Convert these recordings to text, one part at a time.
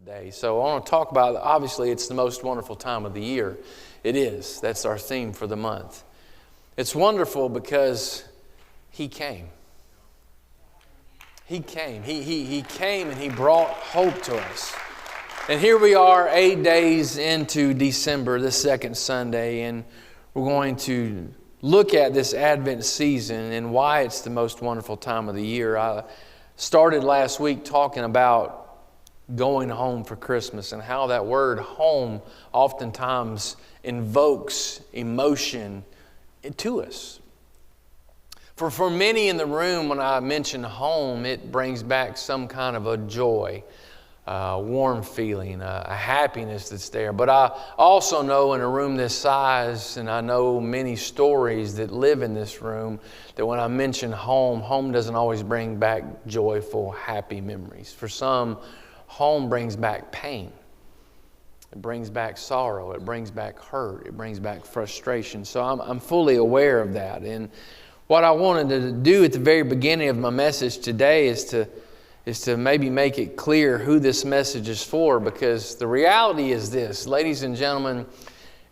today. So I want to talk about, obviously, it's the most wonderful time of the year. It is. That's our theme for the month. It's wonderful because He came. He came. He came and He brought hope to us. And here we are 8 days into December, the second Sunday, and we're going to look at this Advent season and why it's the most wonderful time of the year. I started last week talking about going home for Christmas and how that word home oftentimes invokes emotion to us. For many in the room, when I mention home, it brings back some kind of a joy, a warm feeling, a happiness that's there. But I also know in a room this size, and I know many stories that live in this room, that when I mention home, home doesn't always bring back joyful, happy memories. For some, home brings back pain. It brings back sorrow. It brings back hurt. It brings back frustration. So I'm fully aware of that. And what I wanted to do at the very beginning of my message today is to maybe make it clear who this message is for, because the reality is this, ladies and gentlemen,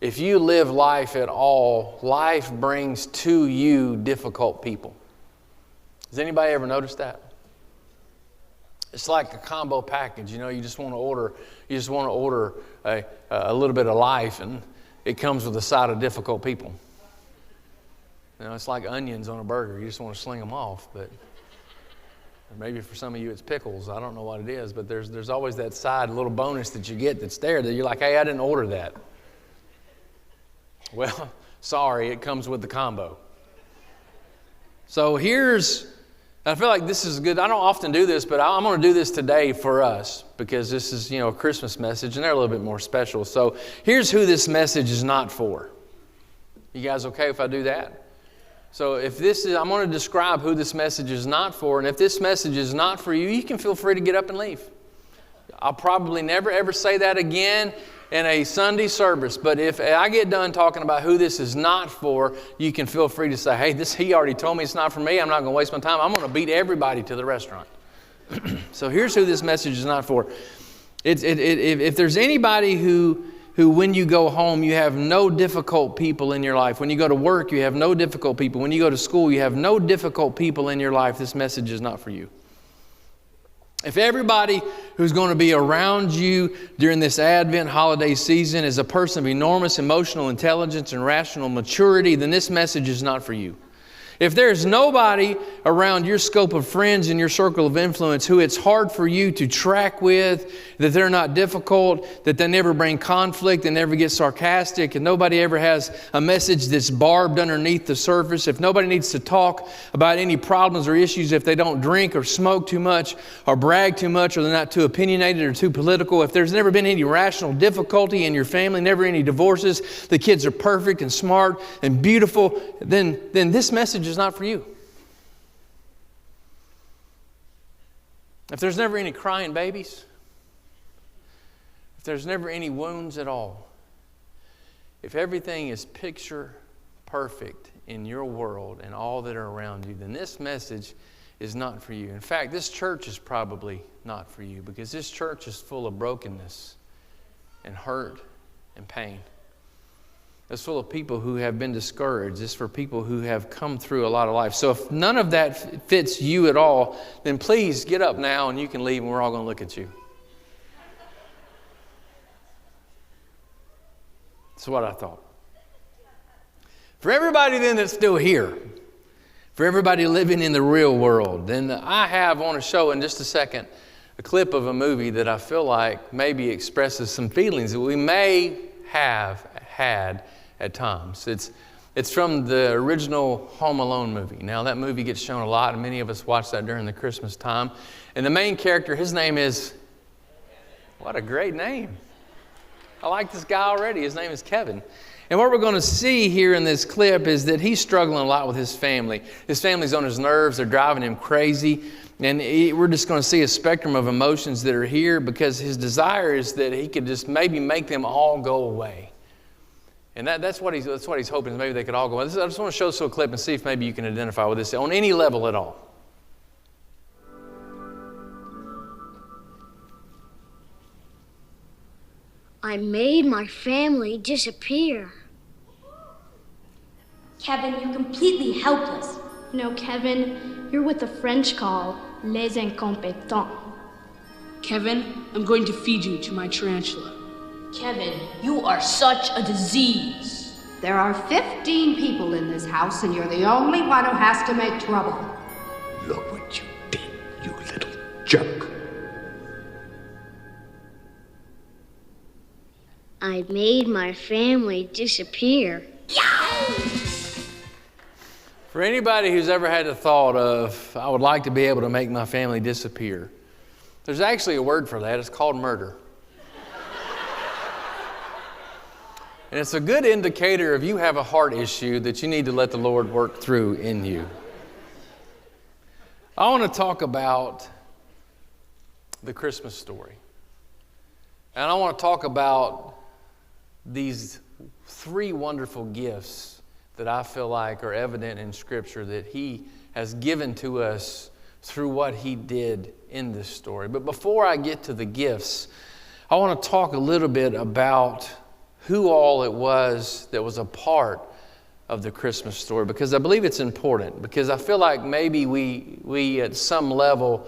if you live life at all, life brings to you difficult people. Has anybody ever noticed that? It's like a combo package. You know, you just want to order a little bit of life, and it comes with a side of difficult people. You know, it's like onions on a burger. You just want to sling them off, but maybe for some of you it's pickles. I don't know what it is, but there's always that side little bonus that you get that's there that you're like, hey, I didn't order that. Well, sorry, it comes with the combo. So I feel like this is good. I don't often do this, but I'm going to do this today for us because this is, a Christmas message and they're a little bit more special. So here's who this message is not for. You guys okay if I do that? So I'm going to describe who this message is not for, and if this message is not for you, you can feel free to get up and leave. I'll probably never ever say that again in a Sunday service, but if I get done talking about who this is not for, you can feel free to say, hey, he already told me it's not for me. I'm not going to waste my time. I'm going to beat everybody to the restaurant. So here's who this message is not for. If there's anybody who when you go home, you have no difficult people in your life. When you go to work, you have no difficult people. When you go to school, you have no difficult people in your life. This message is not for you. If everybody who's going to be around you during this Advent holiday season is a person of enormous emotional intelligence and rational maturity, then this message is not for you. If there's nobody around your scope of friends and your circle of influence who it's hard for you to track with, that they're not difficult, that they never bring conflict, they never get sarcastic, and nobody ever has a message that's barbed underneath the surface, if nobody needs to talk about any problems or issues, if they don't drink or smoke too much or brag too much or they're not too opinionated or too political, if there's never been any rational difficulty in your family, never any divorces, the kids are perfect and smart and beautiful, then this message is not for you. If there's never any crying babies, if there's never any wounds at all, if everything is picture perfect in your world and all that are around you, then this message is not for you. In fact, this church is probably not for you because this church is full of brokenness and hurt and pain. It's full of people who have been discouraged. It's for people who have come through a lot of life. So if none of that fits you at all, then please get up now and you can leave and we're all going to look at you. That's what I thought. For everybody then that's still here, for everybody living in the real world, then I want to show in just a second a clip of a movie that I feel like maybe expresses some feelings that we may have had at times. It's from the original Home Alone movie. Now that movie gets shown a lot, and many of us watch that during the Christmas time. And the main character, his name is, what a great name. I like this guy already. His name is Kevin. And what we're going to see here in this clip is that he's struggling a lot with his family. His family's on his nerves. They're driving him crazy. And we're just going to see a spectrum of emotions that are here because his desire is that he could just maybe make them all go away. And that's what he's hoping, is maybe they could all go. I just want to show us a clip and see if maybe you can identify with this on any level at all. I made my family disappear. Kevin, you're completely helpless. No, Kevin, you're what the French call les incompétents. Kevin, I'm going to feed you to my tarantula. Kevin, you are such a disease. There are 15 people in this house, and you're the only one who has to make trouble. Look what you did, you little jerk. I made my family disappear. For anybody who's ever had the thought of, I would like to be able to make my family disappear, there's actually a word for that. It's called murder. And it's a good indicator if you have a heart issue that you need to let the Lord work through in you. I want to talk about the Christmas story. And I want to talk about these three wonderful gifts that I feel like are evident in Scripture that He has given to us through what He did in this story. But before I get to the gifts, I want to talk a little bit about who all it was that was a part of the Christmas story, because I believe it's important, because I feel like maybe we at some level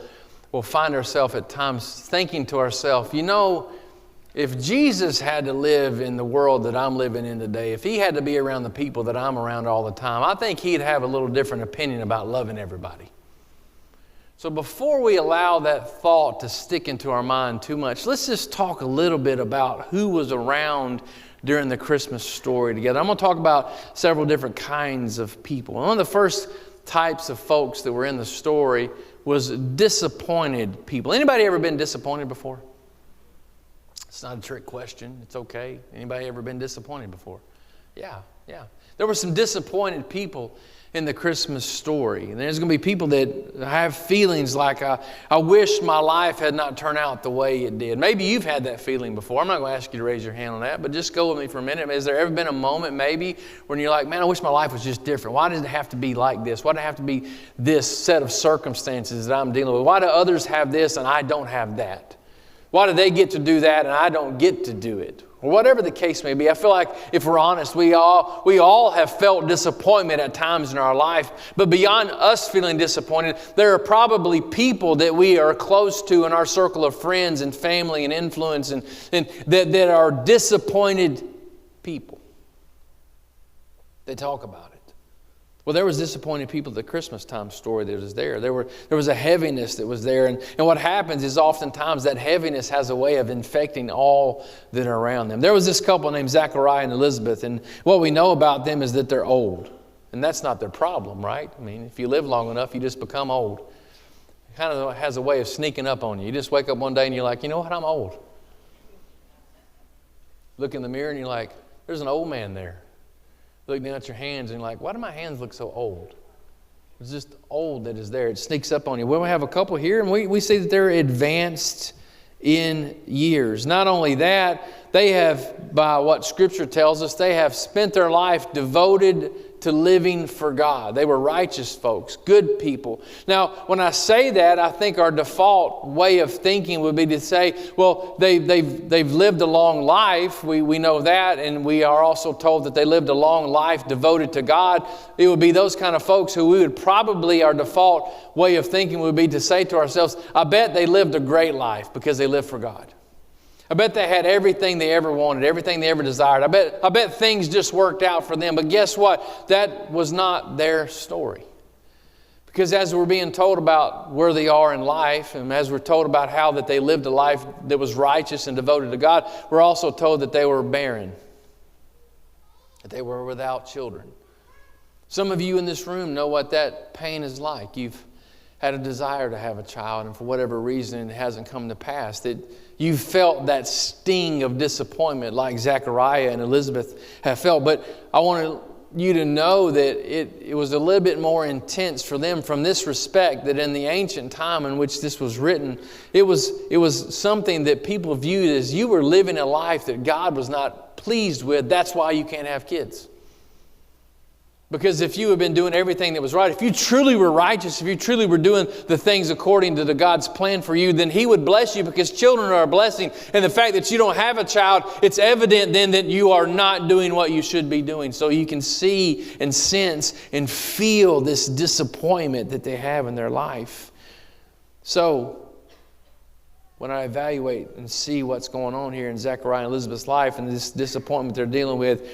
will find ourselves at times thinking to ourselves, you know, if Jesus had to live in the world that I'm living in today, if He had to be around the people that I'm around all the time, I think He'd have a little different opinion about loving everybody. So before we allow that thought to stick into our mind too much, let's just talk a little bit about who was around during the Christmas story together. I'm going to talk about several different kinds of people. One of the first types of folks that were in the story was disappointed people. Anybody ever been disappointed before? It's not a trick question. It's okay. Anybody ever been disappointed before? Yeah. There were some disappointed people in the Christmas story. And there's going to be people that have feelings like, I wish my life had not turned out the way it did. Maybe you've had that feeling before. I'm not going to ask you to raise your hand on that, but just go with me for a minute. Has there ever been a moment maybe when you're like, man, I wish my life was just different. Why did it have to be like this? Why did it have to be this set of circumstances that I'm dealing with? Why do others have this and I don't have that? Why do they get to do that and I don't get to do it? Or whatever the case may be, I feel like if we're honest, we all have felt disappointment at times in our life. But beyond us feeling disappointed, there are probably people that we are close to in our circle of friends and family and influence and that are disappointed people. They talk about it. Well, there was disappointed people at the Christmas time story that was there. There was a heaviness that was there. And what happens is oftentimes that heaviness has a way of infecting all that are around them. There was this couple named Zechariah and Elizabeth. And what we know about them is that they're old. And that's not their problem, right? I mean, if you live long enough, you just become old. It kind of has a way of sneaking up on you. You just wake up one day and you're like, you know what, I'm old. Look in the mirror and you're like, there's an old man there. Look down at your hands and you're like, why do my hands look so old? It's just old that is there. It sneaks up on you. Well, we have a couple here, and we see that they're advanced in years. Not only that, they have, by what Scripture tells us, they have spent their life devoted to living for God. They were righteous folks, good people. Now, when I say that, I think our default way of thinking would be to say, well, they've lived a long life. We know that, and we are also told that they lived a long life devoted to God. It would be those kind of folks who we would probably, our default way of thinking would be to say to ourselves, I bet they lived a great life because they lived for God. I bet they had everything they ever wanted, everything they ever desired. I bet things just worked out for them. But guess what? That was not their story. Because as we're being told about where they are in life, and as we're told about how that they lived a life that was righteous and devoted to God, we're also told that they were barren, that they were without children. Some of you in this room know what that pain is like. You've had a desire to have a child, and for whatever reason it hasn't come to pass. That you felt that sting of disappointment like Zechariah and Elizabeth have felt. But I want you to know that it was a little bit more intense for them from this respect, that in the ancient time in which this was written, it was something that people viewed as you were living a life that God was not pleased with. That's why you can't have kids. Because if you had been doing everything that was right, if you truly were righteous, if you truly were doing the things according to God's plan for you, then He would bless you, because children are a blessing. And the fact that you don't have a child, it's evident then that you are not doing what you should be doing. So you can see and sense and feel this disappointment that they have in their life. So when I evaluate and see what's going on here in Zechariah and Elizabeth's life and this disappointment they're dealing with,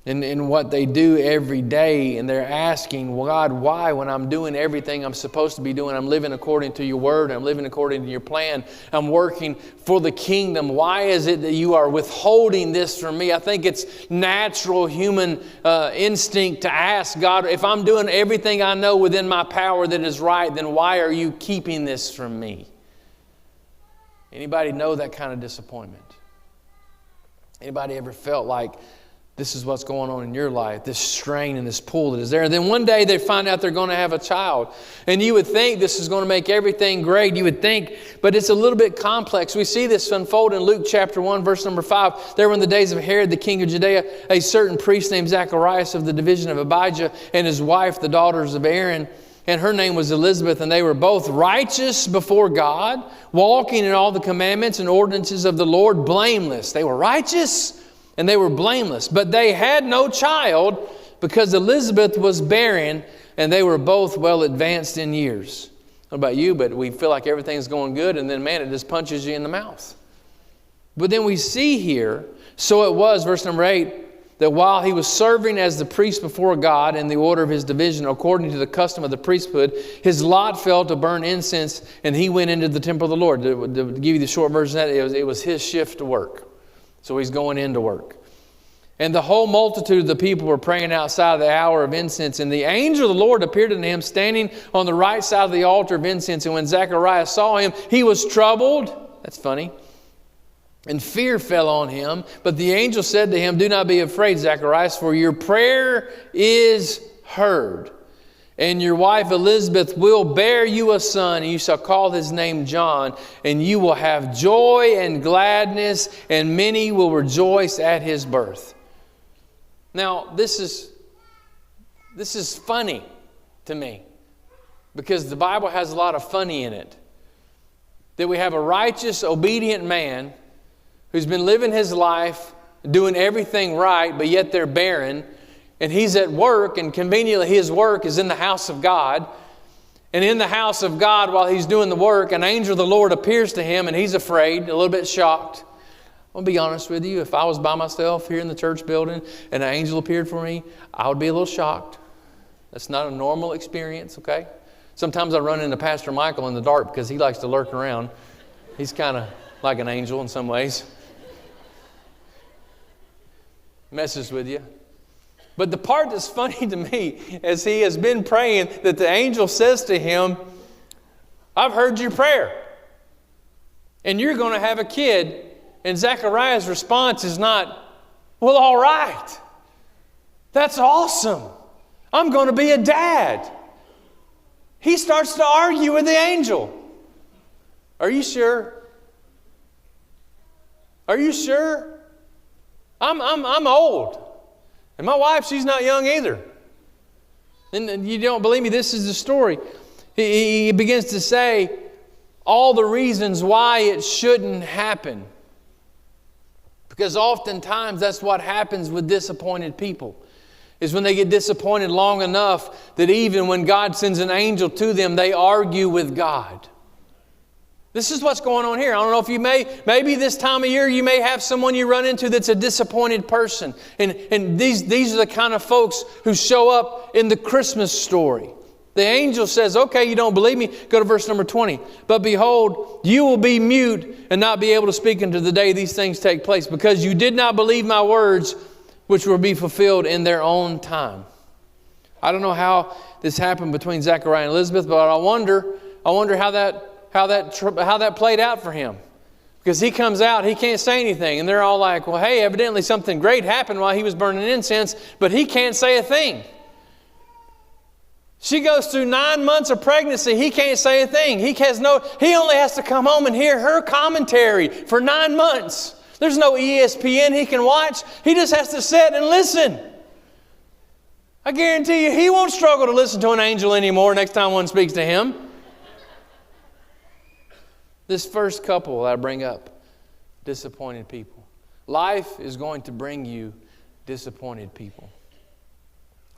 and what they do every day, and they're asking, well, God, why, when I'm doing everything I'm supposed to be doing, I'm living according to your word, I'm living according to your plan, I'm working for the kingdom, why is it that you are withholding this from me? I think it's natural human instinct to ask God, if I'm doing everything I know within my power that is right, then why are you keeping this from me? Anybody know that kind of disappointment? Anybody ever felt like this is what's going on in your life, this strain and this pull that is there? And then one day they find out they're going to have a child. And you would think this is going to make everything great. You would think, but it's a little bit complex. We see this unfold in Luke chapter 1, verse number 5. There were in the days of Herod, the king of Judea, a certain priest named Zechariah of the division of Abijah, and his wife, the daughters of Aaron, and her name was Elizabeth, and they were both righteous before God, walking in all the commandments and ordinances of the Lord, blameless. They were righteous and they were blameless. But they had no child, because Elizabeth was barren, and they were both well advanced in years. What about you? But we feel like everything's going good, and then, man, it just punches you in the mouth. But then we see here, so it was, verse number 8, that while he was serving as the priest before God in the order of his division, according to the custom of the priesthood, his lot fell to burn incense, and he went into the temple of the Lord. To give you the short version of that, it was his shift to work. So he's going into work. And the whole multitude of the people were praying outside of the hour of incense. And the angel of the Lord appeared unto him, standing on the right side of the altar of incense. And when Zechariah saw him, he was troubled. That's funny. And fear fell on him. But the angel said to him, do not be afraid, Zacharias, for your prayer is heard. And your wife Elizabeth will bear you a son, and you shall call his name John. And you will have joy and gladness, and many will rejoice at his birth. Now, this is funny to me, because the Bible has a lot of funny in it. That we have a righteous, obedient man who's been living his life, doing everything right, but yet they're barren. And he's at work, and conveniently his work is in the house of God. And in the house of God, while he's doing the work, an angel of the Lord appears to him, and he's afraid, a little bit shocked. I'll be honest with you, if I was by myself here in the church building and an angel appeared for me, I would be a little shocked. That's not a normal experience, okay? Sometimes I run into Pastor Michael in the dark because he likes to lurk around. He's kind of like an angel in some ways. Messes with you. But the part that's funny to me, as he has been praying, that the angel says to him, I've heard your prayer, and you're going to have a kid. And Zechariah's response is not, well, all right. That's awesome. I'm going to be a dad. He starts to argue with the angel. Are you sure? Are you sure? I'm old. And my wife, she's not young either. And you don't believe me, this is the story. He begins to say all the reasons why it shouldn't happen. Because oftentimes that's what happens with disappointed people. Is when they get disappointed long enough that even when God sends an angel to them, they argue with God. This is what's going on here. I don't know if you maybe this time of year you may have someone you run into that's a disappointed person. And these are the kind of folks who show up in the Christmas story. The angel says, okay, you don't believe me? Go to verse number 20. But behold, you will be mute and not be able to speak until the day these things take place, because you did not believe my words, which will be fulfilled in their own time. I don't know how this happened between Zechariah and Elizabeth, but I wonder how that played out for him. Because he comes out, he can't say anything. And they're all like, well, hey, evidently something great happened while he was burning incense, but he can't say a thing. She goes through 9 months of pregnancy. He can't say a thing. He only has to come home and hear her commentary for 9 months. There's no ESPN he can watch. He just has to sit and listen. I guarantee you he won't struggle to listen to an angel anymore next time one speaks to him. This first couple that I bring up, disappointed people. Life is going to bring you disappointed people.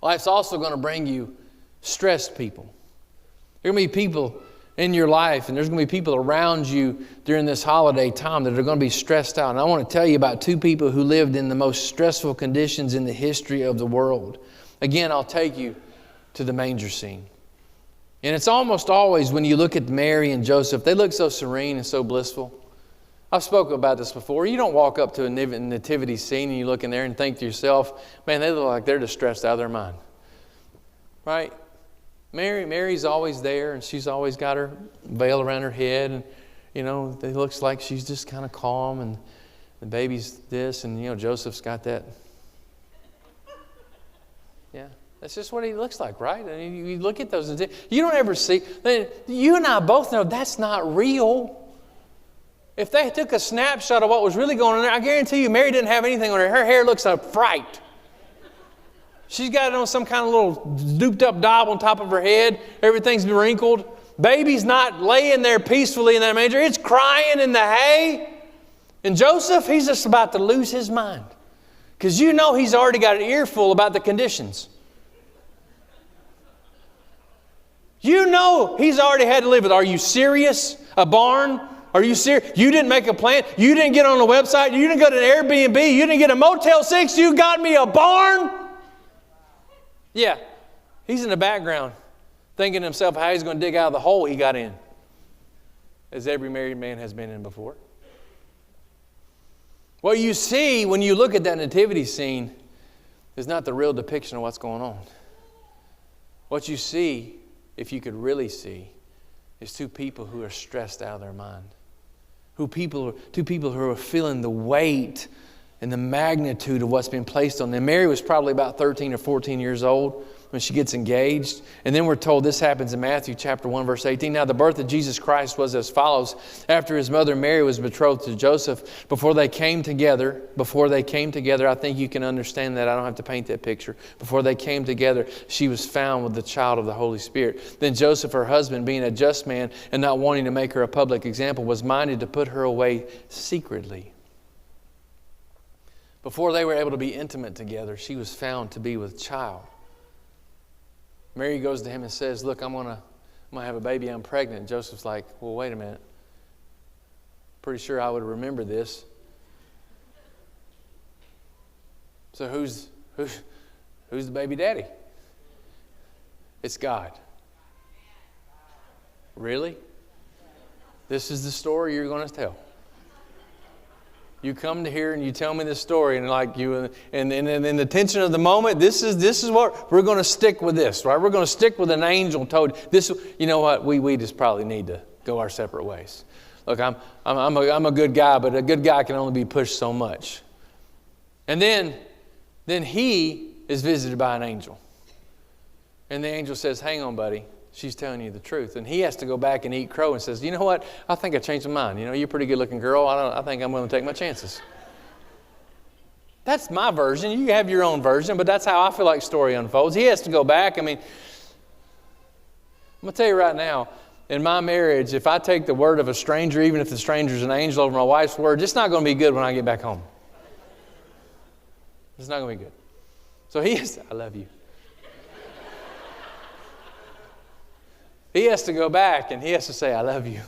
Life's also going to bring you stressed people. There are going to be people in your life, and there's going to be people around you during this holiday time that are going to be stressed out. And I want to tell you about two people who lived in the most stressful conditions in the history of the world. Again, I'll take you to the manger scene. And it's almost always when you look at Mary and Joseph, they look so serene and so blissful. I've spoken about this before. You don't walk up to a nativity scene and you look in there and think to yourself, man, they look like they're just stressed out of their mind. Right? Mary's always there, and she's always got her veil around her head, and it looks like she's just kind of calm, and the baby's this, and Joseph's got that. Yeah, that's just what he looks like, right? I mean, you look at those, and you don't ever see. You and I both know that's not real. If they took a snapshot of what was really going on there, I guarantee you, Mary didn't have anything on her. Her hair looks like fright. She's got it on some kind of little dooped up daub on top of her head. Everything's wrinkled. Baby's not laying there peacefully in that manger. It's crying in the hay. And Joseph, he's just about to lose his mind. Because he's already got an earful about the conditions. He's already had to live with, are you serious? A barn? Are you serious? You didn't make a plan? You didn't get on the website? You didn't go to an Airbnb? You didn't get a Motel 6? You got me a barn? Yeah, he's in the background thinking to himself how he's going to dig out of the hole he got in, as every married man has been in before. What you see when you look at that nativity scene is not the real depiction of what's going on. What you see, if you could really see, is two people who are stressed out of their mind. Two people who are feeling the weight and the magnitude of what's been placed on them. Mary was probably about 13 or 14 years old when she gets engaged. And then we're told this happens in Matthew chapter 1, verse 18. Now the birth of Jesus Christ was as follows. After his mother Mary was betrothed to Joseph, before they came together, I think you can understand that. I don't have to paint that picture. Before they came together, she was found with the child of the Holy Spirit. Then Joseph, her husband, being a just man and not wanting to make her a public example, was minded to put her away secretly. Before they were able to be intimate together, she was found to be with child. Mary goes to him and says, look, I'm going to have a baby. I'm pregnant. Joseph's like, well, wait a minute. Pretty sure I would remember this. So who's the baby daddy? It's God. Really? This is the story you're going to tell. You come to here and you tell me this story, and in the tension of the moment, this is what we're going to stick with this, right? We're going to stick with an angel told this. You know what? We just probably need to go our separate ways. Look, I'm a good guy, but a good guy can only be pushed so much. And then he is visited by an angel, and the angel says, "Hang on, buddy. She's telling you the truth." And he has to go back and eat crow and says, you know what? I think I changed my mind. You're a pretty good looking girl. I think I'm going to take my chances. That's my version. You have your own version, but that's how I feel like story unfolds. He has to go back. I'm going to tell you right now, in my marriage, if I take the word of a stranger, even if the stranger's an angel over my wife's word, it's not going to be good when I get back home. It's not going to be good. So I love you. He has to go back and he has to say, I love you.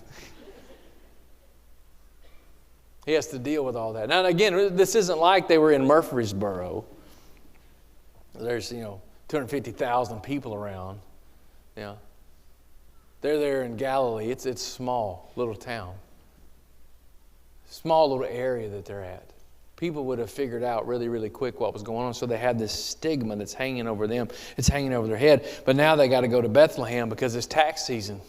He has to deal with all that. Now, again, this isn't like they were in Murfreesboro. There's, 250,000 people around. They're there in Galilee. It's a small little town. Small little area that they're at. People would have figured out really, really quick what was going on. So they had this stigma that's hanging over them. It's hanging over their head. But now they got to go to Bethlehem because it's tax season.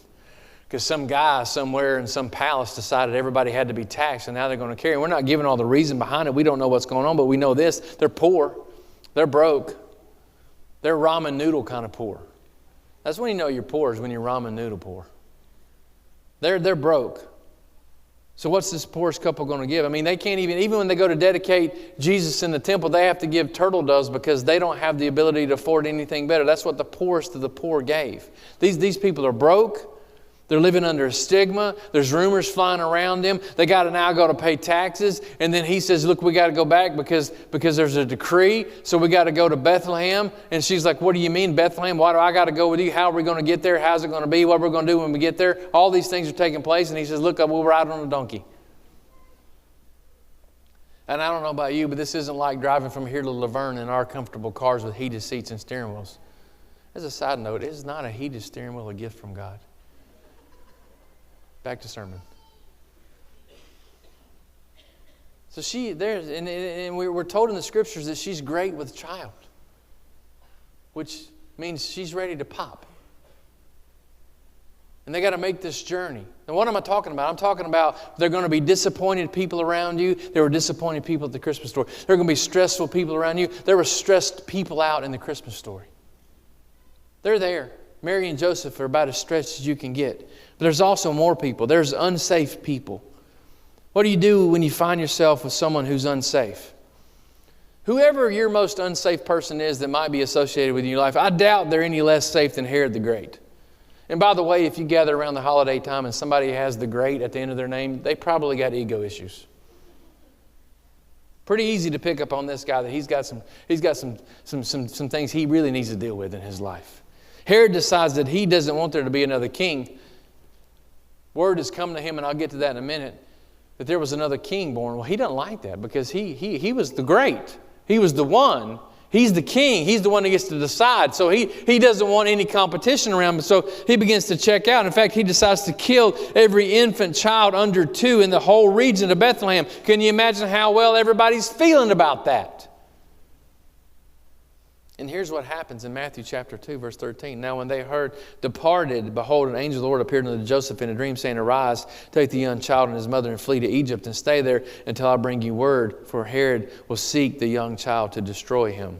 Because some guy somewhere in some palace decided everybody had to be taxed, and now they're going to carry it. We're not giving all the reason behind it. We don't know what's going on, but we know this. They're poor. They're broke. They're ramen noodle kind of poor. That's when you know you're poor, is when you're ramen noodle poor. They're broke. So what's this poorest couple going to give? I mean, they can't even when they go to dedicate Jesus in the temple, they have to give turtle doves because they don't have the ability to afford anything better. That's what the poorest of the poor gave. These people are broke. They're living under a stigma. There's rumors flying around them. They got to now go to pay taxes. And then he says, look, we got to go back because there's a decree. So we got to go to Bethlehem. And she's like, what do you mean, Bethlehem? Why do I got to go with you? How are we going to get there? How's it going to be? What are we going to do when we get there? All these things are taking place. And he says, look, we'll ride on a donkey. And I don't know about you, but this isn't like driving from here to Laverne in our comfortable cars with heated seats and steering wheels. As a side note, is not a heated steering wheel a gift from God? Back to sermon. So we're told in the scriptures that she's great with child, which means she's ready to pop. And they got to make this journey. And what am I talking about? I'm talking about there are going to be disappointed people around you. There were disappointed people at the Christmas story. There are going to be stressful people around you. There were stressed people out in the Christmas story. They're there. Mary and Joseph are about as stretched as you can get. But there's also more people. There's unsafe people. What do you do when you find yourself with someone who's unsafe? Whoever your most unsafe person is that might be associated with you in your life, I doubt they're any less safe than Herod the Great. And by the way, if you gather around the holiday time and somebody has the Great at the end of their name, they probably got ego issues. Pretty easy to pick up on this guy that he's got some things he really needs to deal with in his life. Herod decides that he doesn't want there to be another king. Word has come to him, and I'll get to that in a minute, that there was another king born. Well, he doesn't like that because he was the great. He was the one. He's the king. He's the one that gets to decide. So he doesn't want any competition around him. So he begins to check out. In fact, he decides to kill every infant child under 2 in the whole region of Bethlehem. Can you imagine how well everybody's feeling about that? And here's what happens in Matthew chapter 2, verse 13. Now when they heard departed, behold, an angel of the Lord appeared unto Joseph in a dream, saying, Arise, take the young child and his mother and flee to Egypt and stay there until I bring you word, for Herod will seek the young child to destroy him.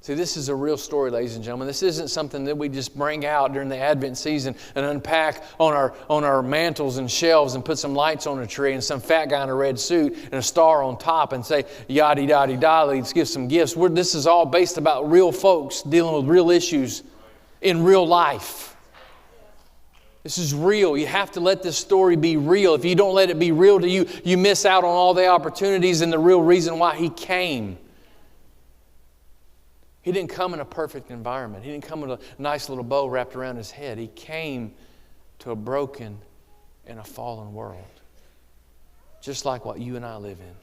See, this is a real story, ladies and gentlemen. This isn't something that we just bring out during the Advent season and unpack on our mantles and shelves and put some lights on a tree and some fat guy in a red suit and a star on top and say, yaddy-daddy-da, let's give some gifts. This is all based about real folks dealing with real issues in real life. This is real. You have to let this story be real. If you don't let it be real to you, you miss out on all the opportunities and the real reason why He came. He didn't come in a perfect environment. He didn't come with a nice little bow wrapped around His head. He came to a broken and a fallen world, just like what you and I live in.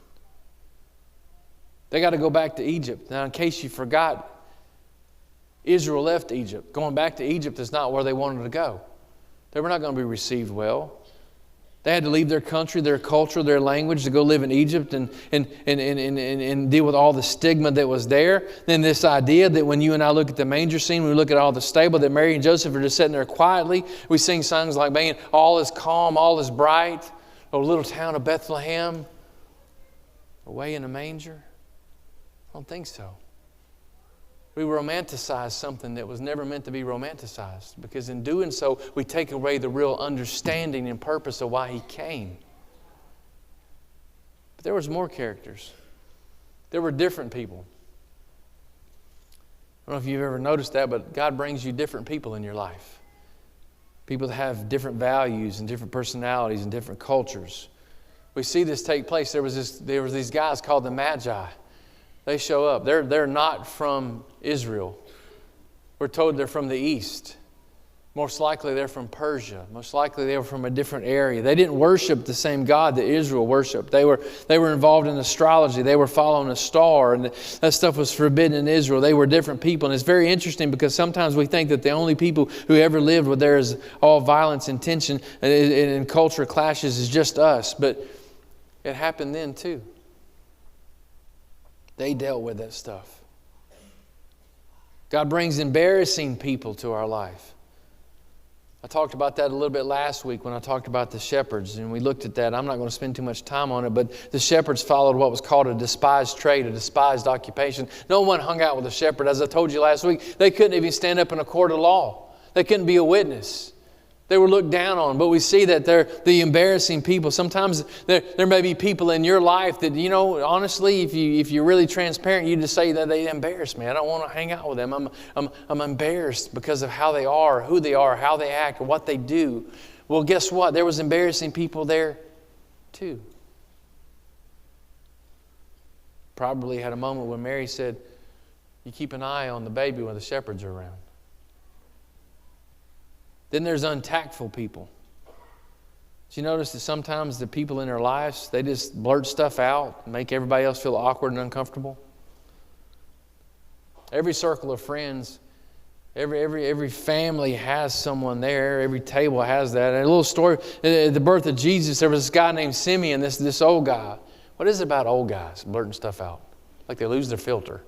They got to go back to Egypt. Now, in case you forgot, Israel left Egypt. Going back to Egypt is not where they wanted to go. They were not going to be received well. They had to leave their country, their culture, their language to go live in Egypt and deal with all the stigma that was there. Then this idea that when you and I look at the manger scene, when we look at all the stable, that Mary and Joseph are just sitting there quietly. We sing songs like, man, all is calm, all is bright. Oh, little town of Bethlehem, away in a manger. I don't think so. We romanticize something that was never meant to be romanticized, because in doing so, we take away the real understanding and purpose of why He came. But there was more characters. There were different people. I don't know if you've ever noticed that, but God brings you different people in your life. People that have different values and different personalities and different cultures. We see this take place. There was these guys called the Magi. They show up. They're not from Israel. We're told they're from the east. Most likely they're from Persia. Most likely they were from a different area. They didn't worship the same God that Israel worshiped. They were involved in astrology. They were following a star, and that stuff was forbidden in Israel. They were different people. And it's very interesting because sometimes we think that the only people who ever lived where there is all violence and tension and culture clashes is just us. But it happened then too. They dealt with that stuff. God brings embarrassing people to our life. I talked about that a little bit last week when I talked about the shepherds, and we looked at that. I'm not going to spend too much time on it, but the shepherds followed what was called a despised trade, a despised occupation. No one hung out with a shepherd. As I told you last week, they couldn't even stand up in a court of law. They couldn't be a witness. They were looked down on, but we see that they're the embarrassing people. Sometimes there may be people in your life that, honestly, if you're really transparent, you just say that they embarrass me. I don't want to hang out with them. I'm embarrassed because of how they are, who they are, how they act, or what they do. Well, guess what? There was embarrassing people there too. Probably had a moment when Mary said, you keep an eye on the baby when the shepherds are around. Then there's untactful people. Do you notice that sometimes the people in their lives, they just blurt stuff out, make everybody else feel awkward and uncomfortable? Every circle of friends, every family has someone there. Every table has that. And a little story, at the birth of Jesus, there was this guy named Simeon, this old guy. What is it about old guys blurting stuff out? Like they lose their filter.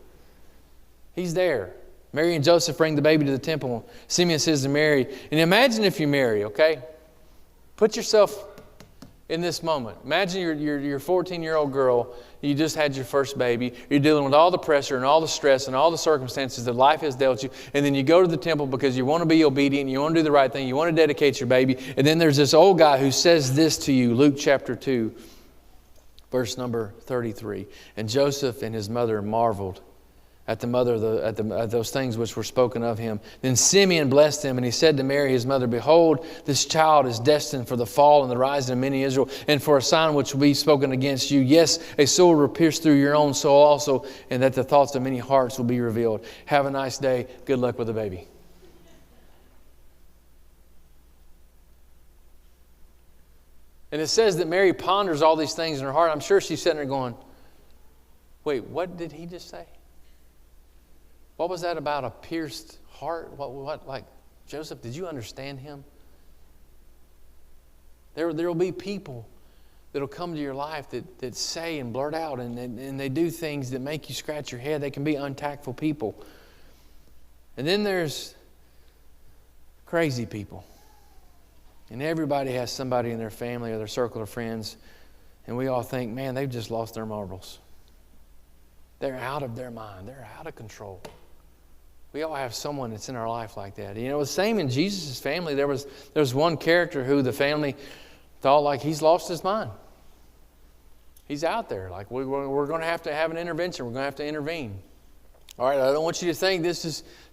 He's there. Mary and Joseph bring the baby to the temple. Simeon says to Mary, and imagine if you're Mary, okay? Put yourself in this moment. Imagine you're a 14-year-old girl. You just had your first baby. You're dealing with all the pressure and all the stress and all the circumstances that life has dealt you. And then you go to the temple because you want to be obedient. You want to do the right thing. You want to dedicate your baby. And then there's this old guy who says this to you, Luke chapter 2, verse number 33. And Joseph and his mother marveled at at those things which were spoken of him. Then Simeon blessed him, and he said to Mary his mother, behold, this child is destined for the fall and the rising of many Israel, and for a sign which will be spoken against you. Yes, a sword will pierce through your own soul also, and that the thoughts of many hearts will be revealed. Have a nice day. Good luck with the baby. And it says that Mary ponders all these things in her heart. I'm sure she's sitting there going, wait, what did he just say? What was that about a pierced heart? What like, Joseph, did you understand him? There will be people that will come to your life that say and blurt out and they do things that make you scratch your head. They can be untactful people. And then there's crazy people. And everybody has somebody in their family or their circle of friends, and we all think, man, they've just lost their marbles. They're out of their mind. They're out of control. We all have someone that's in our life like that. You know, the same in Jesus' family. There was one character who the family thought like he's lost his mind. He's out there. Like we're going to have an intervention. We're going to have to intervene. All right, I don't want you to think this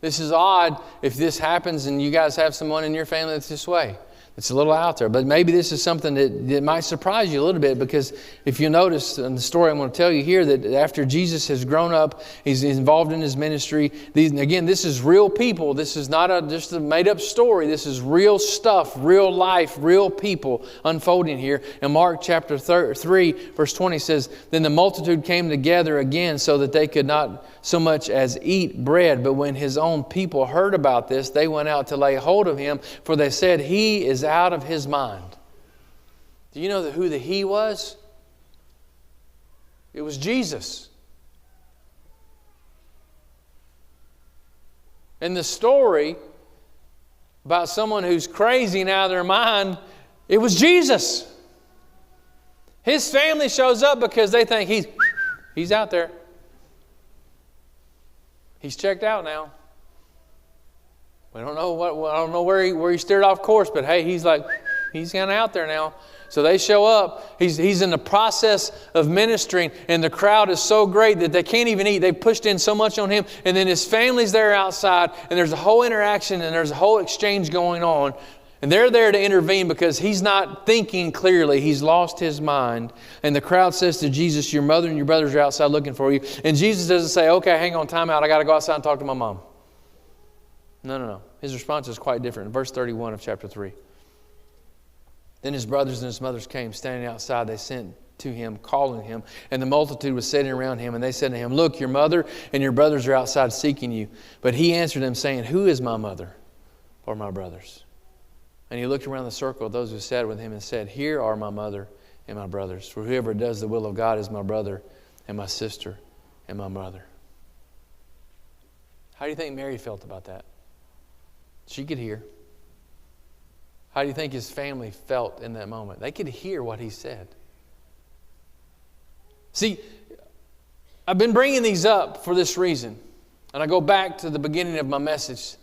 is odd if this happens and you guys have someone in your family that's this way. It's a little out there, but maybe this is something that might surprise you a little bit, because if you notice in the story I'm going to tell you here, that after Jesus has grown up, he's involved in his ministry. Again, this is real people. This is not just a made-up story. This is real stuff, real life, real people unfolding here. And Mark chapter 3, verse 20 says, then the multitude came together again so that they could not so much as eat bread. But when his own people heard about this, they went out to lay hold of him, for they said, he is out of his mind. Do you know who the he was? It was Jesus. In the story about someone who's crazy and out of their mind, it was Jesus. His family shows up because they think he's out there. He's checked out now. We don't know I don't know where he steered off course, but hey, he's kind of out there now. So they show up. He's in the process of ministering, and the crowd is so great that they can't even eat. They've pushed in so much on him, and then his family's there outside, and there's a whole interaction and there's a whole exchange going on. And they're there to intervene because he's not thinking clearly. He's lost his mind. And the crowd says to Jesus, your mother and your brothers are outside looking for you. And Jesus doesn't say, okay, hang on, time out. I got to go outside and talk to my mom. No. His response is quite different. In verse 31 of chapter 3. Then his brothers and his mothers came, standing outside. They sent to him, calling him. And the multitude was sitting around him. And they said to him, look, your mother and your brothers are outside seeking you. But he answered them, saying, who is my mother or my brothers? And he looked around the circle of those who sat with him and said, here are my mother and my brothers. For whoever does the will of God is my brother and my sister and my mother. How do you think Mary felt about that? She could hear. How do you think his family felt in that moment? They could hear what he said. See, I've been bringing these up for this reason. And I go back to the beginning of my message.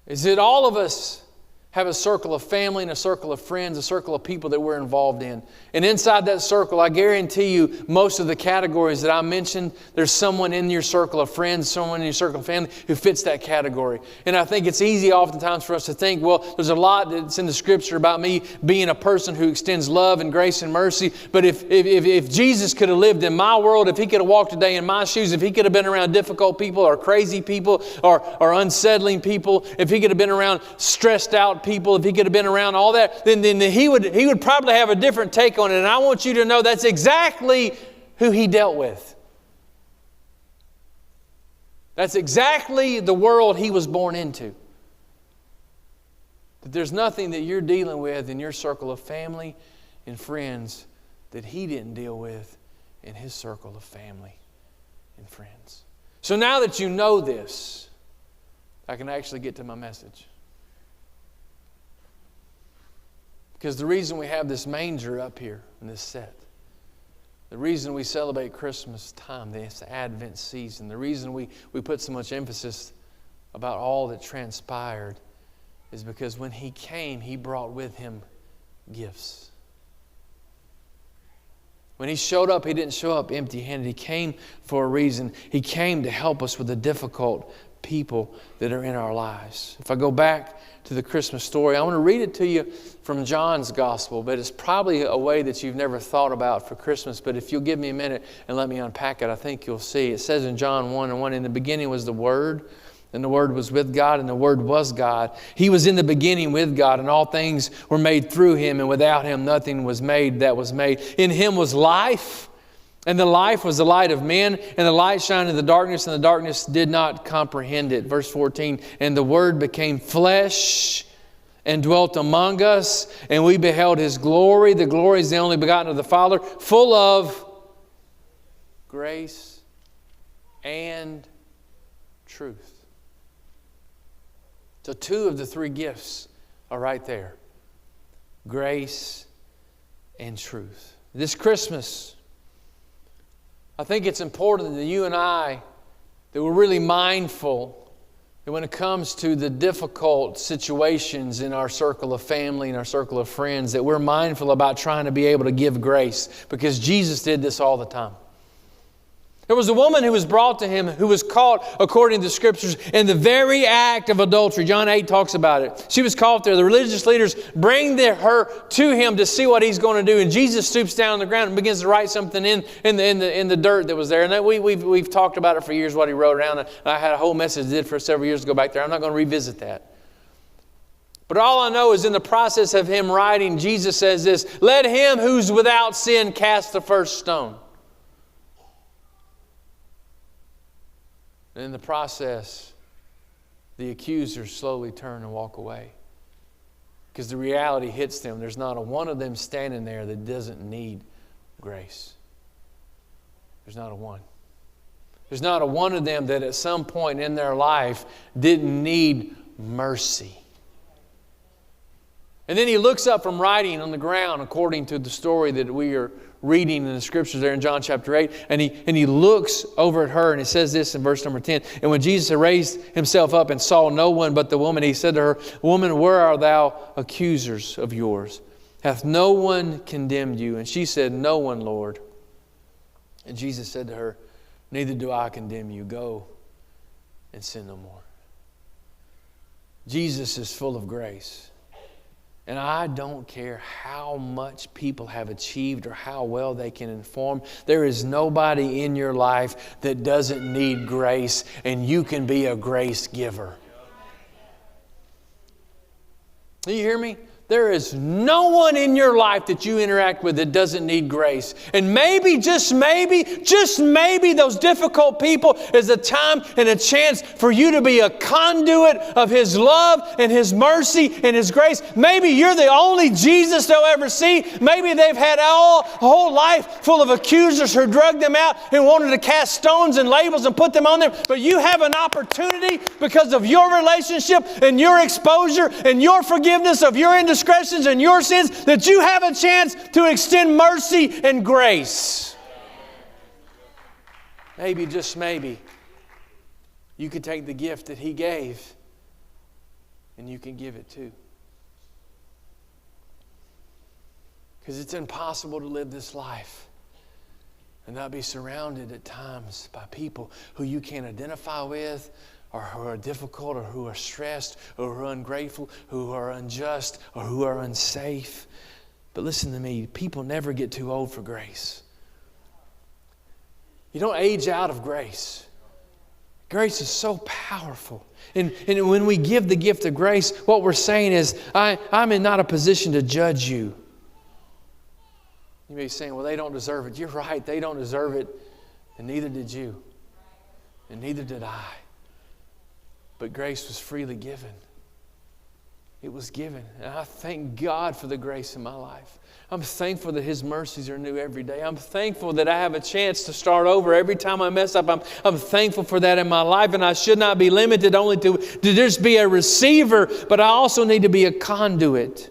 Is that all of us have a circle of family and a circle of friends, a circle of people that we're involved in. And inside that circle, I guarantee you, most of the categories that I mentioned, there's someone in your circle of friends, someone in your circle of family who fits that category. And I think it's easy oftentimes for us to think, well, there's a lot that's in the Scripture about me being a person who extends love and grace and mercy. But if Jesus could have lived in my world, if He could have walked today in my shoes, if He could have been around difficult people or crazy people or unsettling people, if He could have been around stressed out people, if He could have been around all that, then he would probably have a different take on it. And I want you to know that's exactly who He dealt with. That's exactly the world He was born into. That there's nothing that you're dealing with in your circle of family and friends that He didn't deal with in His circle of family and friends. So now that you know this, I can actually get to my message. Because the reason we have this manger up here in this set, the reason we celebrate Christmas time, this Advent season, the reason we put so much emphasis about all that transpired is because when He came, He brought with Him gifts. When He showed up, He didn't show up empty-handed. He came for a reason. He came to help us with the difficult people that are in our lives. If I go back to the Christmas story, I want to read it to you from John's Gospel, but it's probably a way that you've never thought about for Christmas. But if you'll give me a minute and let me unpack it, I think you'll see. It says in John 1:1, in the beginning was the Word, and the Word was with God, and the Word was God. He was in the beginning with God, and all things were made through Him, and without Him nothing was made that was made. In Him was life, and the life was the light of men, and the light shined in the darkness, and the darkness did not comprehend it. Verse 14, and the Word became flesh and dwelt among us, and we beheld His glory. The glory is the only begotten of the Father, full of grace and truth. So 2 of the 3 gifts are right there. Grace and truth. This Christmas, I think it's important that you and I, that we're really mindful that when it comes to the difficult situations in our circle of family and our circle of friends, that we're mindful about trying to be able to give grace, because Jesus did this all the time. There was a woman who was brought to Him who was caught, according to the Scriptures, in the very act of adultery. John 8 talks about it. She was caught there. The religious leaders bring her to Him to see what He's going to do. And Jesus stoops down on the ground and begins to write something in the dirt that was there. And we've talked about it for years, what He wrote down. And I had a whole message I did for several years to go back there. I'm not going to revisit that. But all I know is in the process of Him writing, Jesus says this, let him who's without sin cast the first stone. And in the process, the accusers slowly turn and walk away. Because the reality hits them. There's not a one of them standing there that doesn't need grace. There's not a one. There's not a one of them that at some point in their life didn't need mercy. And then He looks up from writing on the ground, according to the story that we are reading in the Scriptures there in John chapter 8. And he looks over at her, and it says this in verse number 10. And when Jesus had raised Himself up and saw no one but the woman, He said to her, woman, where are thou accusers of yours? Hath no one condemned you? And she said, no one, Lord. And Jesus said to her, neither do I condemn you. Go and sin no more. Jesus is full of grace. And I don't care how much people have achieved or how well they can inform. There is nobody in your life that doesn't need grace, and you can be a grace giver. Do you hear me? There is no one in your life that you interact with that doesn't need grace. And maybe, just maybe, those difficult people is a time and a chance for you to be a conduit of His love and His mercy and His grace. Maybe you're the only Jesus they'll ever see. Maybe they've had a whole life full of accusers who drugged them out and wanted to cast stones and labels and put them on them. But you have an opportunity because of your relationship and your exposure and your forgiveness of your indiscretions and your sins, that you have a chance to extend mercy and grace. Maybe, just maybe, you could take the gift that He gave and you can give it too. Because it's impossible to live this life and not be surrounded at times by people who you can't identify with, or who are difficult, or who are stressed, or who are ungrateful, who are unjust, or who are unsafe. But listen to me, people never get too old for grace. You don't age out of grace. Grace is so powerful. And when we give the gift of grace, what we're saying is, I'm in not a position to judge you. You may be saying, well, they don't deserve it. You're right, they don't deserve it. And neither did you. And neither did I. But grace was freely given. It was given. And I thank God for the grace in my life. I'm thankful that His mercies are new every day. I'm thankful that I have a chance to start over every time I mess up. I'm thankful for that in my life. And I should not be limited only to just be a receiver, but I also need to be a conduit.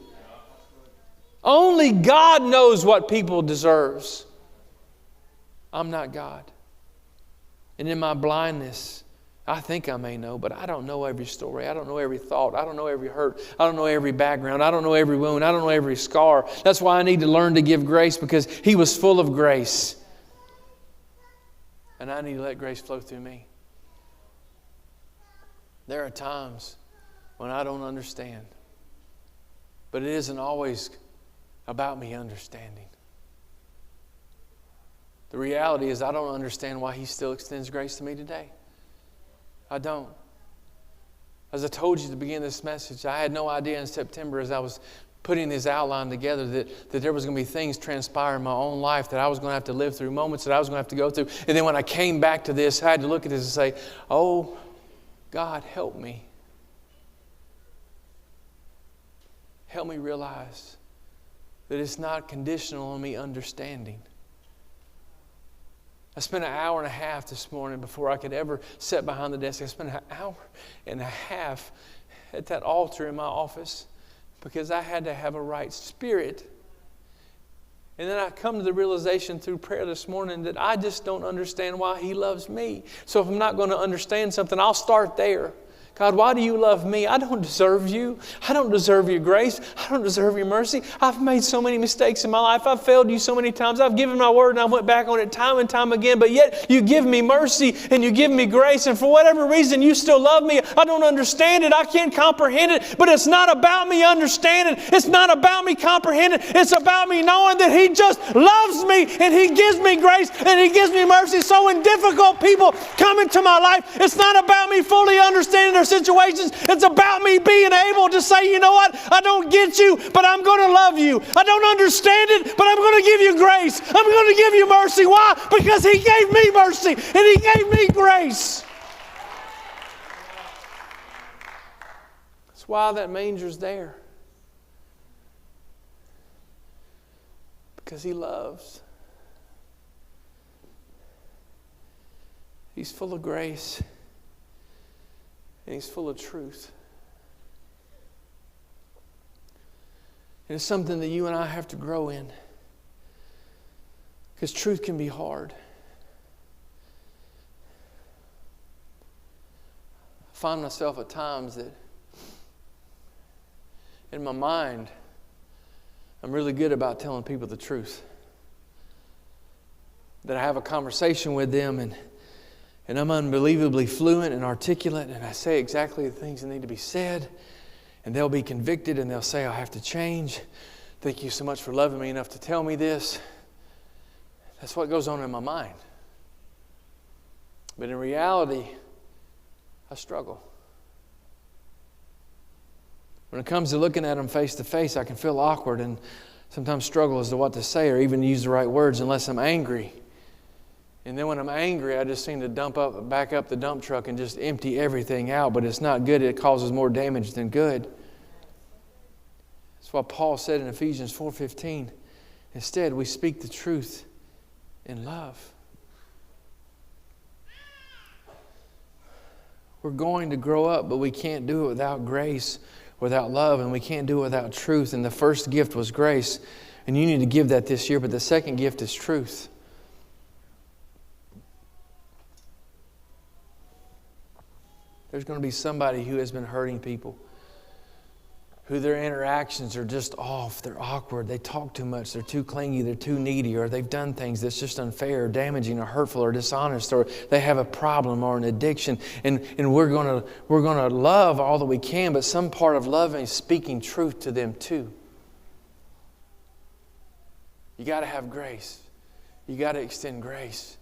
Only God knows what people deserves. I'm not God. And in my blindness, I think I may know, but I don't know every story. I don't know every thought. I don't know every hurt. I don't know every background. I don't know every wound. I don't know every scar. That's why I need to learn to give grace, because He was full of grace. And I need to let grace flow through me. There are times when I don't understand. But it isn't always about me understanding. The reality is I don't understand why He still extends grace to me today. I don't. As I told you at the beginning of this message, I had no idea in September, as I was putting this outline together, that there was going to be things transpire in my own life that I was going to have to live through, moments that I was going to have to go through. And then when I came back to this, I had to look at this and say, oh, God, help me. Help me realize that it's not conditional on me understanding. I spent an hour and a half this morning before I could ever sit behind the desk. I spent an hour and a half at that altar in my office because I had to have a right spirit. And then I come to the realization through prayer this morning that I just don't understand why He loves me. So if I'm not going to understand something, I'll start there. God, why do You love me? I don't deserve You. I don't deserve Your grace. I don't deserve Your mercy. I've made so many mistakes in my life. I've failed You so many times. I've given my word and I went back on it time and time again. But yet You give me mercy and You give me grace. And for whatever reason, You still love me. I don't understand it. I can't comprehend it. But it's not about me understanding. It's not about me comprehending. It's about me knowing that He just loves me and He gives me grace and He gives me mercy. So when difficult people come into my life, it's not about me fully understanding their situations. It's about me being able to say, you know what? I don't get You, but I'm going to love You. I don't understand it, but I'm going to give You grace. I'm going to give You mercy. Why? Because He gave me mercy and He gave me grace. That's why that manger's there. Because He loves. He's full of grace. And He's full of truth. And it's something that you and I have to grow in. Because truth can be hard. I find myself at times that in my mind, I'm really good about telling people the truth. That I have a conversation with them and I'm unbelievably fluent and articulate, and I say exactly the things that need to be said, and they'll be convicted and they'll say, I have to change. Thank You so much for loving me enough to tell me this. That's what goes on in my mind. But in reality, I struggle. When it comes to looking at them face to face, I can feel awkward and sometimes struggle as to what to say or even use the right words unless I'm angry. And then when I'm angry, I just seem to back up the dump truck and just empty everything out. But it's not good. It causes more damage than good. That's what Paul said in Ephesians 4:15. Instead, we speak the truth in love. We're going to grow up, but we can't do it without grace, without love, and we can't do it without truth. And the first gift was grace. And you need to give that this year. But the second gift is truth. There's going to be somebody who has been hurting people, who their interactions are just off, they're awkward, they talk too much, they're too clingy, they're too needy, or they've done things that's just unfair, or damaging, or hurtful, or dishonest, or they have a problem or an addiction. And we're gonna love all that we can, but some part of loving is speaking truth to them too. You got to have grace. You got to extend grace.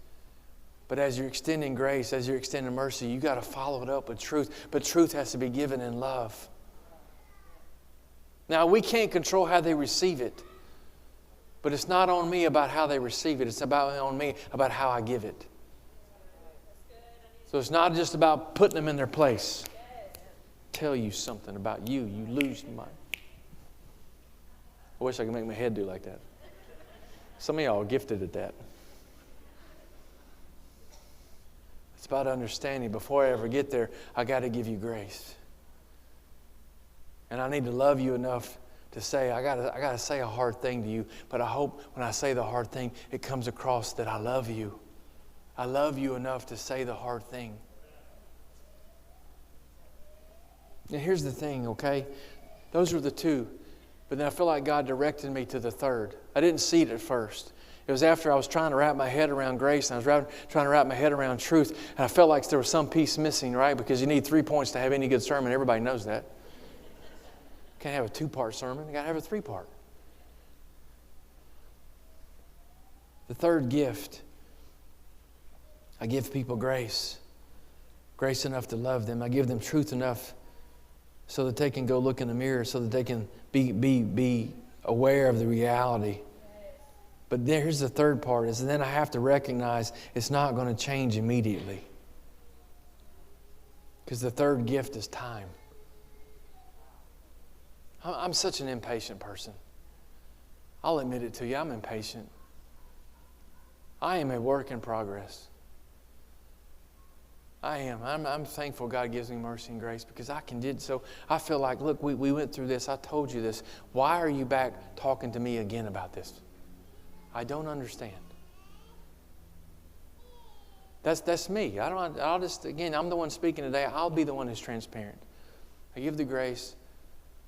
But as you're extending grace, as you're extending mercy, you got to follow it up with truth. But truth has to be given in love. Now, we can't control how they receive it. But it's not on me about how they receive it. It's on me about how I give it. So it's not just about putting them in their place. Tell you something about you. You lose your mind. I wish I could make my head do like that. Some of y'all are gifted at that. It's about understanding. Before I ever get there, I got to give you grace. And I need to love you enough to say, I got to say a hard thing to you, but I hope when I say the hard thing, it comes across that I love you. I love you enough to say the hard thing. Now here's the thing, okay? Those are the two. But then I feel like God directed me to the third. I didn't see it at first. It was after I was trying to wrap my head around grace and I was trying to wrap my head around truth. And I felt like there was some piece missing, right? Because you need 3 points to have any good sermon. Everybody knows that. You can't have a 2-part sermon. You got to have a 3-part. The third gift, I give people grace. Grace enough to love them. I give them truth enough so that they can go look in the mirror, so that they can be aware of the reality. But here's the third part, is then I have to recognize it's not going to change immediately. Because the third gift is time. I'm such an impatient person. I'll admit it to you, I'm impatient. I am a work in progress. I am. I'm thankful God gives me mercy and grace because I can do so. I feel like, look, we went through this. I told you this. Why are you back talking to me again about this? I don't understand. That's me. I'll just, again, I'm the one speaking today. I'll be the one who's transparent. I give the grace.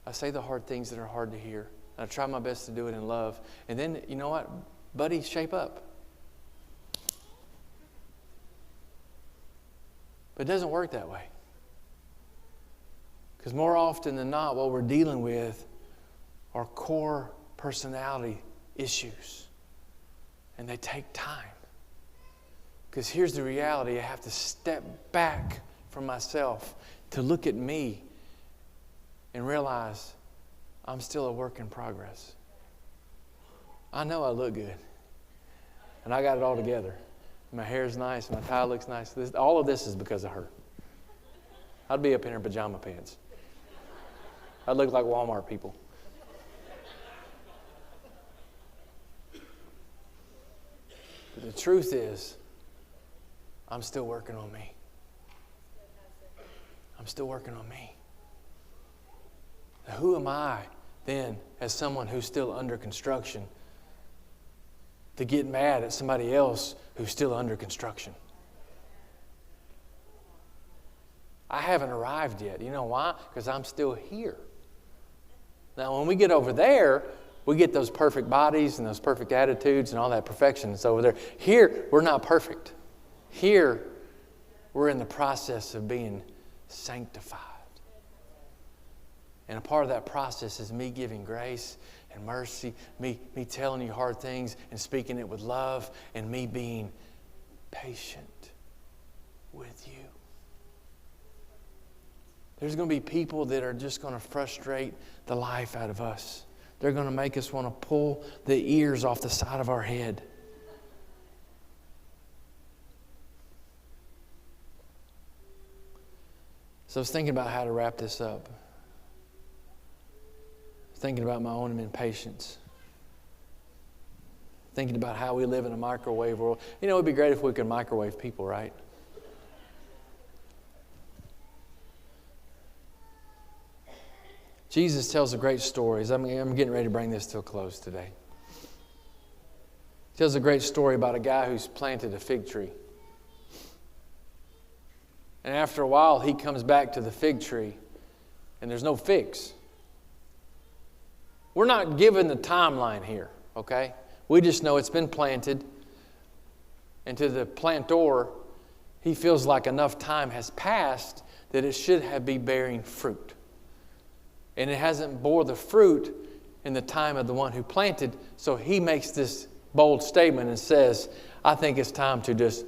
I say the hard things that are hard to hear. And I try my best to do it in love. And then, you know what? Buddy, shape up. But it doesn't work that way. Because more often than not, what we're dealing with are core personality issues. And they take time. Because here's the reality. I have to step back from myself to look at me and realize I'm still a work in progress. I know I look good. And I got it all together. My hair's nice. My tie looks nice. All of this is because of her. I'd be up in her pajama pants. I'd look like Walmart people. But the truth is, I'm still working on me. I'm still working on me. Now, who am I then, as someone who's still under construction, to get mad at somebody else who's still under construction? I haven't arrived yet. You know why? Because I'm still here. Now, when we get over there, we get those perfect bodies and those perfect attitudes and all that perfection that's over there. Here, we're not perfect. Here, we're in the process of being sanctified. And a part of that process is me giving grace and mercy, me telling you hard things and speaking it with love, and me being patient with you. There's going to be people that are just going to frustrate the life out of us. They're going to make us want to pull the ears off the side of our head. So I was thinking about how to wrap this up. Thinking about my own impatience. Thinking about how we live in a microwave world. You know, it would be great if we could microwave people, right? Jesus tells a great story. I'm getting ready to bring this to a close today. He tells a great story about a guy who's planted a fig tree. And after a while, he comes back to the fig tree, and there's no figs. We're not given the timeline here, okay? We just know it's been planted. And to the planter, he feels like enough time has passed that it should be bearing fruit. And it hasn't bore the fruit in the time of the one who planted, so he makes this bold statement and says, I think it's time to just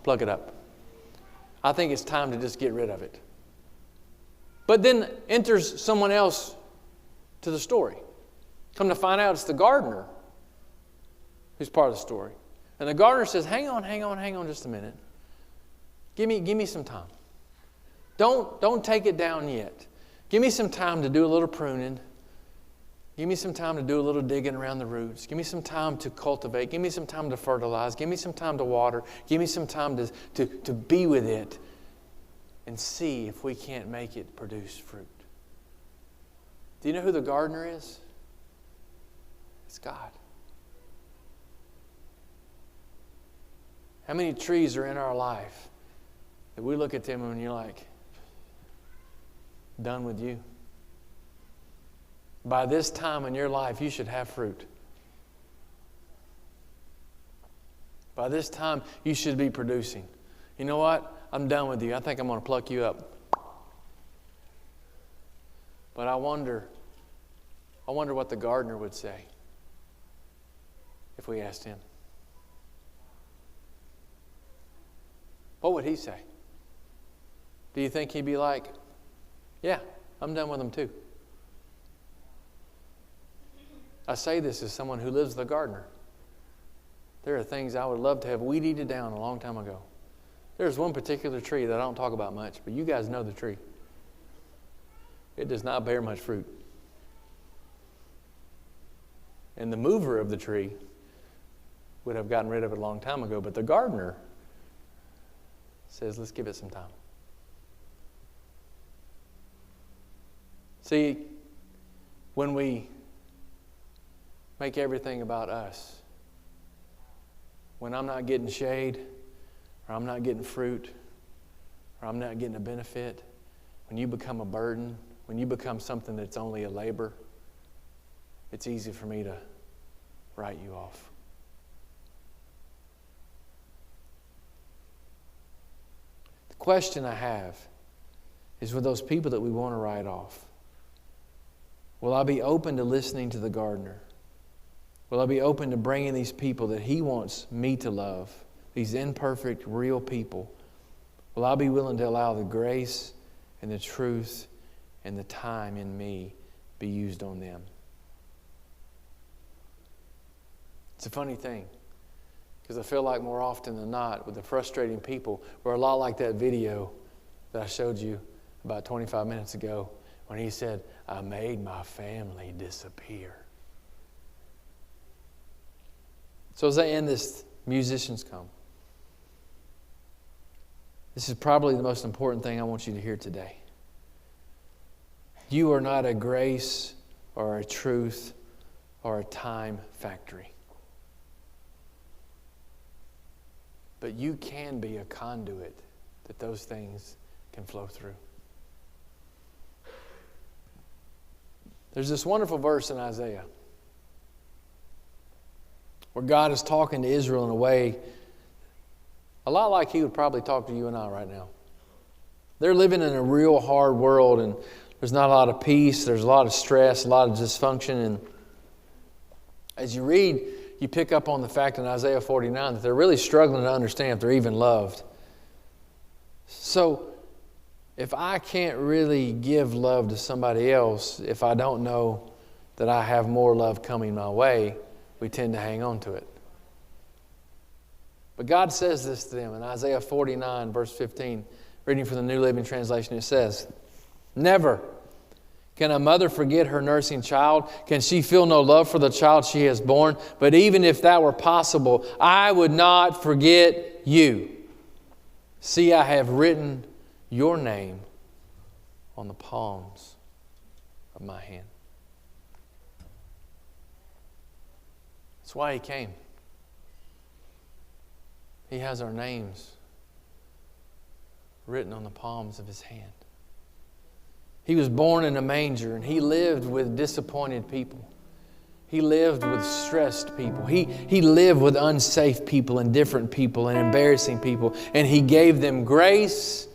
plug it up. I think it's time to just get rid of it. But then enters someone else to the story. Come to find out it's the gardener who's part of the story. And the gardener says, hang on just a minute. Give me some time. Don't take it down yet. Give me some time to do a little pruning. Give me some time to do a little digging around the roots. Give me some time to cultivate. Give me some time to fertilize. Give me some time to water. Give me some time to be with it and see if we can't make it produce fruit. Do you know who the gardener is? It's God. How many trees are in our life that we look at them and you're like, done with you? By this time in your life, you should have fruit. By this time, you should be producing. You know what? I'm done with you. I think I'm going to pluck you up. But I wonder what the gardener would say if we asked him. What would he say? Do you think he'd be like, yeah, I'm done with them too? I say this as someone who lives the gardener. There are things I would love to have weed eated down a long time ago. There's one particular tree that I don't talk about much, but you guys know the tree. It does not bear much fruit. And the mover of the tree would have gotten rid of it a long time ago, but the gardener says, let's give it some time. See, when we make everything about us, when I'm not getting shade, or I'm not getting fruit, or I'm not getting a benefit, when you become a burden, when you become something that's only a labor, it's easy for me to write you off. The question I have is with those people that we want to write off, will I be open to listening to the gardener? Will I be open to bringing these people that he wants me to love, these imperfect, real people? Will I be willing to allow the grace and the truth and the time in me be used on them? It's a funny thing, because I feel like more often than not with the frustrating people, we're a lot like that video that I showed you about 25 minutes ago when he said, I made my family disappear. So as I end this, musicians come. This is probably the most important thing I want you to hear today. You are not a grace or a truth or a time factory. But you can be a conduit that those things can flow through. There's this wonderful verse in Isaiah where God is talking to Israel in a way a lot like He would probably talk to you and I right now. They're living in a real hard world, and there's not a lot of peace, there's a lot of stress, a lot of dysfunction, and as you read, you pick up on the fact in Isaiah 49 that they're really struggling to understand if they're even loved. So, if I can't really give love to somebody else, if I don't know that I have more love coming my way, we tend to hang on to it. But God says this to them in Isaiah 49, verse 15, reading from the New Living Translation. It says, "Never can a mother forget her nursing child? Can she feel no love for the child she has borne? But even if that were possible, I would not forget you. See, I have written your name on the palms of my hand." That's why He came. He has our names written on the palms of His hand. He was born in a manger, and He lived with disappointed people. He lived with stressed people. He lived with unsafe people and different people and embarrassing people. And He gave them grace,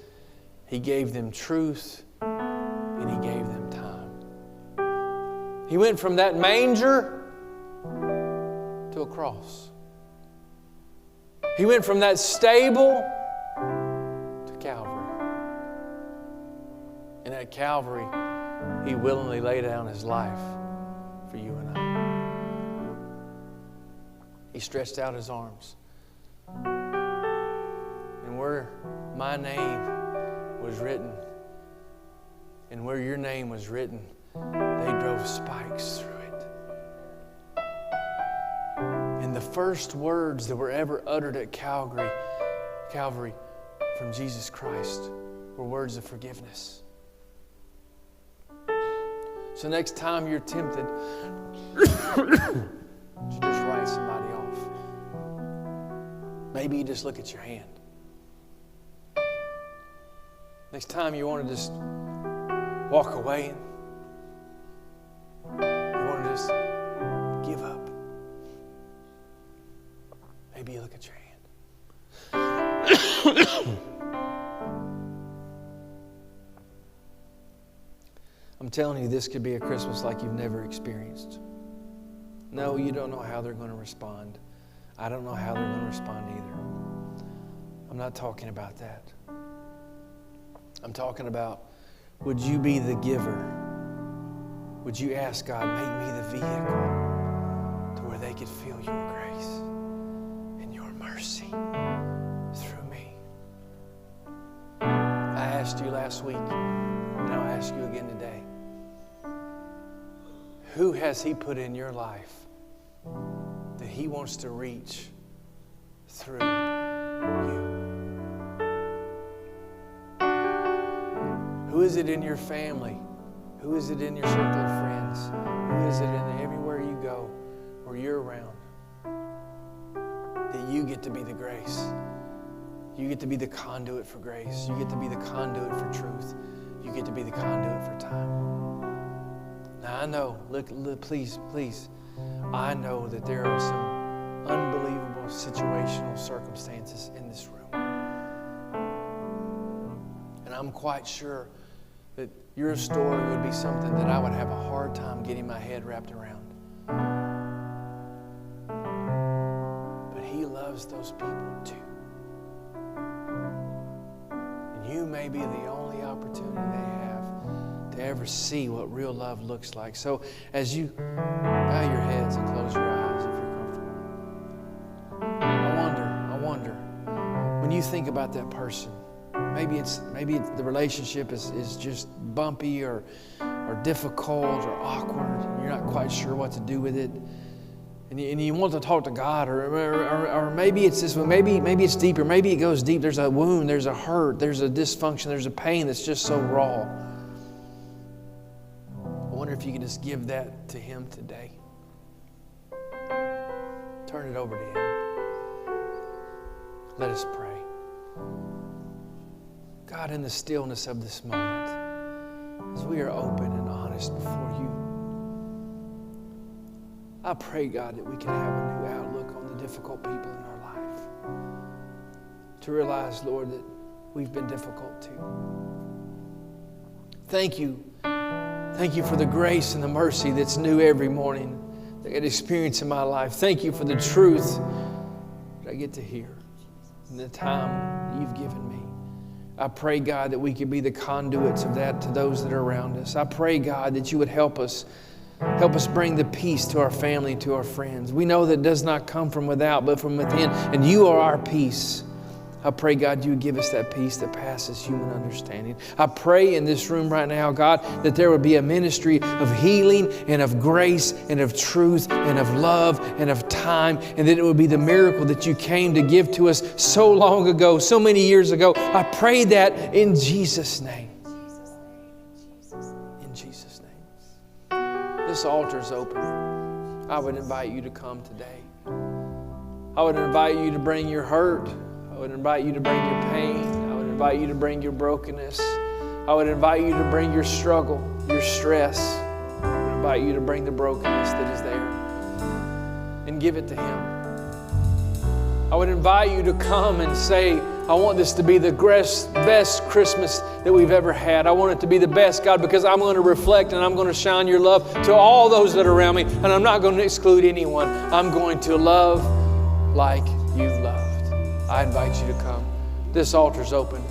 He gave them truth, and He gave them time. He went from that manger to a cross. He went from that stable to Calvary. And at Calvary, He willingly laid down His life for you and I. He stretched out His arms. And where my name was written, and where your name was written, they drove spikes through it. And the first words that were ever uttered at Calvary from Jesus Christ were words of forgiveness. So next time you're tempted to just write somebody off, maybe you just look at your hand. Next time you want to just walk away, you want to just give up, maybe you look at your hand. I'm telling you, this could be a Christmas like you've never experienced. No, you don't know how they're going to respond. I don't know how they're going to respond either. I'm not talking about that. I'm talking about, would you be the giver? Would you ask God, make me the vehicle to where they could feel your grace and your mercy through me? I asked you last week, and I'll ask you again today. Who has He put in your life that He wants to reach through you? Who is it in your family? Who is it in your circle of friends? Who is it in everywhere you go or you're around that you get to be the grace? You get to be the conduit for grace. You get to be the conduit for truth. You get to be the conduit for time. Now I know, look, please, I know that there are some unbelievable situational circumstances in this room. And I'm quite sure that your story would be something that I would have a hard time getting my head wrapped around. But He loves those people too. And you may be the only opportunity they have to ever see what real love looks like. So as you bow your heads and close your eyes if you're comfortable, I wonder, when you think about that person, maybe the relationship is just bumpy or difficult or awkward, and you're not quite sure what to do with it, and you want to talk to God, or maybe it's this one, maybe it's deeper, maybe it goes deep. There's a wound, there's a hurt, there's a dysfunction, there's a pain that's just so raw. I wonder if you could just give that to Him today. Turn it over to Him. Let us pray. God, in the stillness of this moment, as we are open and honest before You, I pray, God, that we can have a new outlook on the difficult people in our life. To realize, Lord, that we've been difficult too. Thank You. Thank You for the grace and the mercy that's new every morning that I experience in my life. Thank You for the truth that I get to hear in the time that You've given me. I pray, God, that we could be the conduits of that to those that are around us. I pray, God, that You would help us bring the peace to our family, to our friends. We know that it does not come from without, but from within, and You are our peace. I pray, God, You would give us that peace that passes human understanding. I pray in this room right now, God, that there would be a ministry of healing and of grace and of truth and of love and of time, and that it would be the miracle that You came to give to us so long ago, so many years ago. I pray that in Jesus' name. In Jesus' name. This altar is open. I would invite you to come today. I would invite you to bring your hurt. I would invite you to bring your pain. I would invite you to bring your brokenness. I would invite you to bring your struggle, your stress. I would invite you to bring the brokenness that is there. give it to Him. I would invite you to come and say, I want this to be the best Christmas that we've ever had. I want it to be the best, God, because I'm going to reflect and I'm going to shine your love to all those that are around me, and I'm not going to exclude anyone. I'm going to love like you've loved. I invite you to come. This altar's open.